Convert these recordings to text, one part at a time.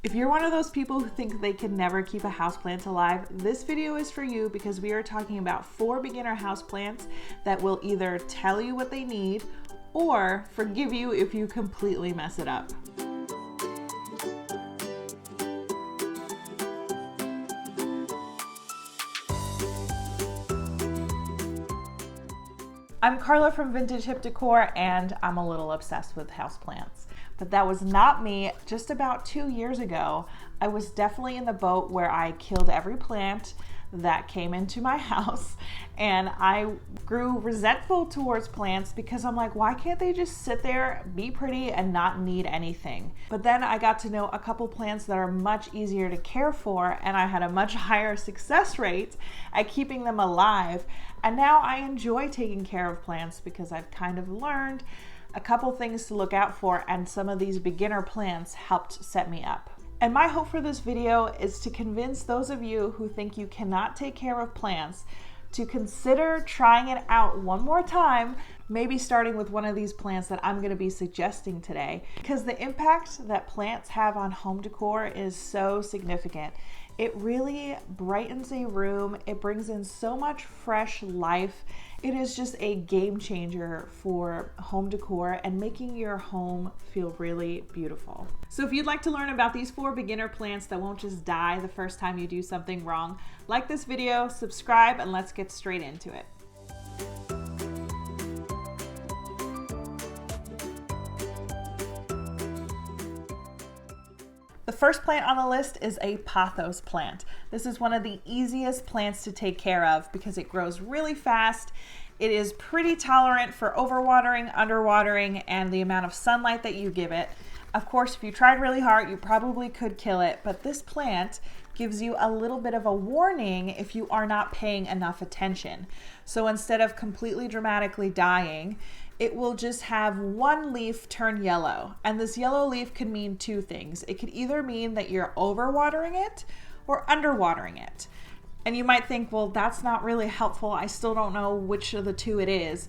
If you're one of those people who think they can never keep a houseplant alive, this video is for you because we are talking about 4 beginner houseplants that will either tell you what they need or forgive you if you completely mess it up. I'm Carla from Vintage Hip Decor, and I'm a little obsessed with houseplants. But that was not me. Just about 2 years ago, I was definitely in the boat where I killed every plant that came into my house, and I grew resentful towards plants because I'm like, why can't they just sit there, be pretty, and not need anything? But then I got to know a couple plants that are much easier to care for, and I had a much higher success rate at keeping them alive. And now I enjoy taking care of plants because I've kind of learned a couple things to look out for, and some of these beginner plants helped set me up. And my hope for this video is to convince those of you who think you cannot take care of plants to consider trying it out one more time, maybe starting with one of these plants that I'm going to be suggesting today, because the impact that plants have on home decor is so significant. It really brightens a room. It brings in so much fresh life. It is just a game changer for home decor and making your home feel really beautiful. So if you'd like to learn about these 4 beginner plants that won't just die the first time you do something wrong, like this video, subscribe, and let's get straight into it. The first plant on the list is a Pothos plant. This is one of the easiest plants to take care of because it grows really fast. It is pretty tolerant for overwatering, underwatering, and the amount of sunlight that you give it. Of course, if you tried really hard, you probably could kill it, but this plant gives you a little bit of a warning if you are not paying enough attention. So instead of completely dramatically dying, it will just have one leaf turn yellow. And this yellow leaf could mean 2 things. It could either mean that you're overwatering it or underwatering it. And you might think, well, that's not really helpful. I still don't know which of the 2 it is.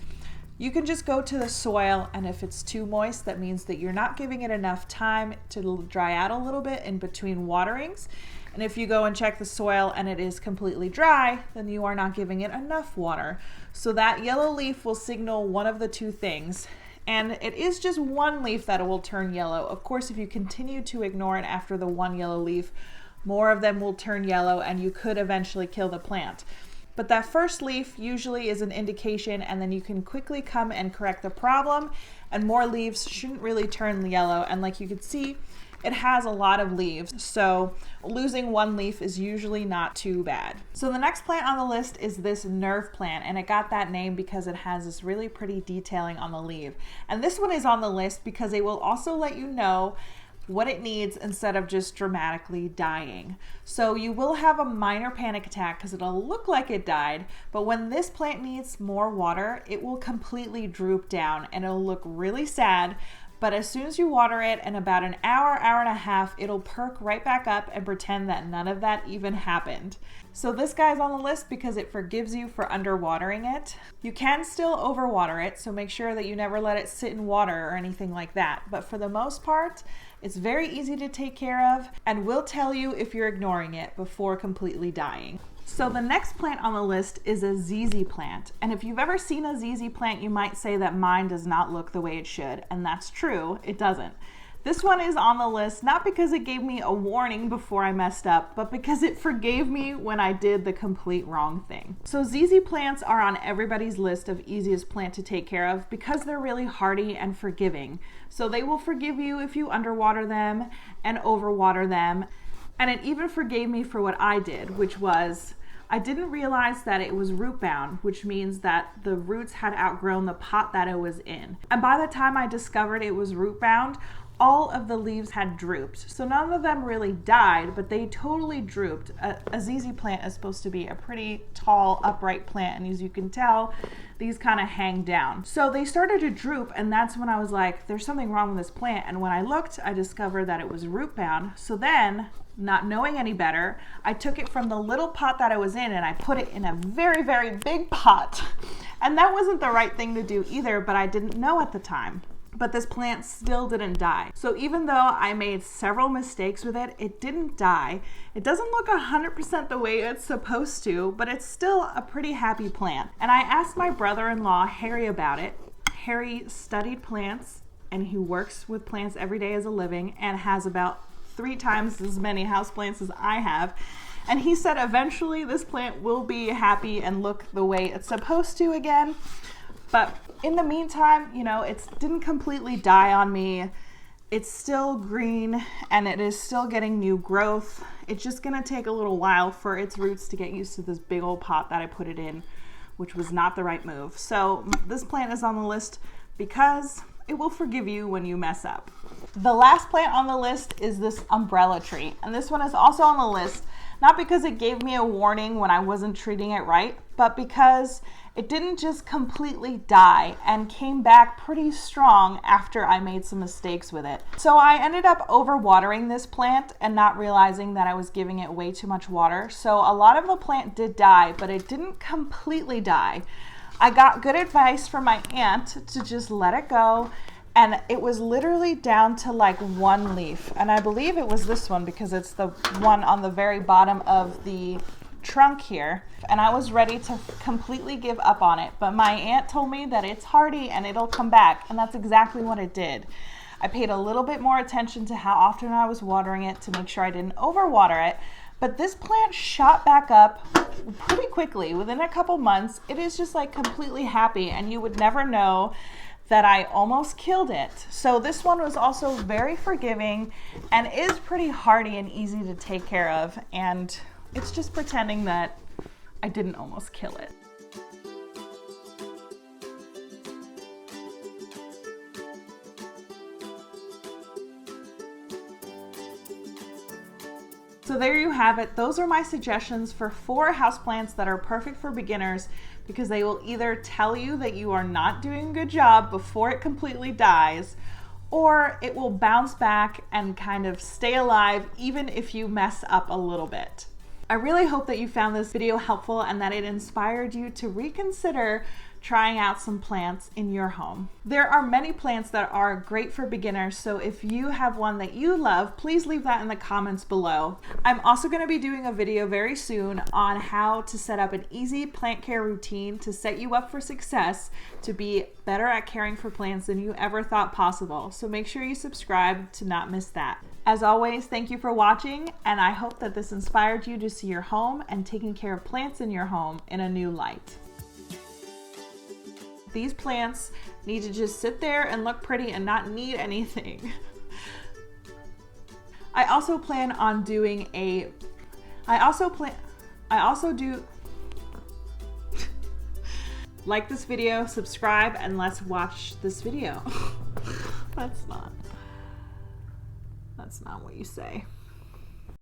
You can just go to the soil, and if it's too moist, that means that you're not giving it enough time to dry out a little bit in between waterings. And if you go and check the soil and it is completely dry, then you are not giving it enough water. So that yellow leaf will signal one of the 2 things. And it is just one leaf that will turn yellow. Of course, if you continue to ignore it after the one yellow leaf, more of them will turn yellow and you could eventually kill the plant. But that first leaf usually is an indication, and then you can quickly come and correct the problem, and more leaves shouldn't really turn yellow. And like you can see, it has a lot of leaves, so losing one leaf is usually not too bad. So the next plant on the list is this Nerf Plant, and it got that name because it has this really pretty detailing on the leaf. And this one is on the list because it will also let you know what it needs instead of just dramatically dying. So you will have a minor panic attack because it'll look like it died, but when this plant needs more water, it will completely droop down and it'll look really sad. But as soon as you water it, in about an hour, hour and a half, it'll perk right back up and pretend that none of that even happened. So this guy's on the list because it forgives you for underwatering it. You can still overwater it, so make sure that you never let it sit in water or anything like that. But for the most part, it's very easy to take care of and will tell you if you're ignoring it before completely dying. So the next plant on the list is a ZZ plant. And if you've ever seen a ZZ plant, you might say that mine does not look the way it should. And that's true, it doesn't. This one is on the list not because it gave me a warning before I messed up, but because it forgave me when I did the complete wrong thing. So ZZ plants are on everybody's list of easiest plant to take care of because they're really hardy and forgiving. So they will forgive you if you underwater them and overwater them. And it even forgave me for what I did, which was I didn't realize that it was root bound, which means that the roots had outgrown the pot that it was in. And by the time I discovered it was root bound, all of the leaves had drooped. So none of them really died, but they totally drooped. A ZZ plant is supposed to be a pretty tall, upright plant, and as you can tell, these kind of hang down. So they started to droop, and that's when I was like, there's something wrong with this plant. And when I looked, I discovered that it was root bound. So then, not knowing any better, I took it from the little pot that I was in and I put it in a very, very big pot. And that wasn't the right thing to do either, but I didn't know at the time. but this plant still didn't die. So even though I made several mistakes with it, it didn't die. It doesn't look 100% the way it's supposed to, but it's still a pretty happy plant. And I asked my brother-in-law, Harry, about it. Harry studied plants and he works with plants every day as a living and has about 3 times as many houseplants as I have. And he said eventually this plant will be happy and look the way it's supposed to again. But in the meantime, you know, it didn't completely die on me. It's still green and it is still getting new growth. It's just gonna take a little while for its roots to get used to this big old pot that I put it in, which was not the right move. So this plant is on the list because it will forgive you when you mess up. The last plant on the list is this umbrella tree. And this one is also on the list, not because it gave me a warning when I wasn't treating it right, but because it didn't just completely die and came back pretty strong after I made some mistakes with it. So I ended up overwatering this plant and not realizing that I was giving it way too much water. So a lot of the plant did die, but it didn't completely die. I got good advice from my aunt to just let it go, and it was literally down to like 1 leaf. And I believe it was this one because it's the one on the very bottom of the trunk here. And I was ready to completely give up on it, but my aunt told me that it's hardy and it'll come back, and that's exactly what it did. I paid a little bit more attention to how often I was watering it to make sure I didn't overwater it, but this plant shot back up pretty quickly. Within a couple months, it is just like completely happy, and you would never know that I almost killed it. So this one was also very forgiving and is pretty hardy and easy to take care of, and it's just pretending that I didn't almost kill it. So there you have it. Those are my suggestions for 4 houseplants that are perfect for beginners, because they will either tell you that you are not doing a good job before it completely dies, or it will bounce back and kind of stay alive even if you mess up a little bit. I really hope that you found this video helpful and that it inspired you to reconsider trying out some plants in your home. There are many plants that are great for beginners, so if you have one that you love, please leave that in the comments below. I'm also going to be doing a video very soon on how to set up an easy plant care routine to set you up for success, to be better at caring for plants than you ever thought possible. So make sure you subscribe to not miss that. As always, thank you for watching, and I hope that this inspired you to see your home and taking care of plants in your home in a new light. These plants need to just sit there and look pretty and not need anything. I also plan on doing a, like this video, subscribe, and let's watch this video. That's not what you say.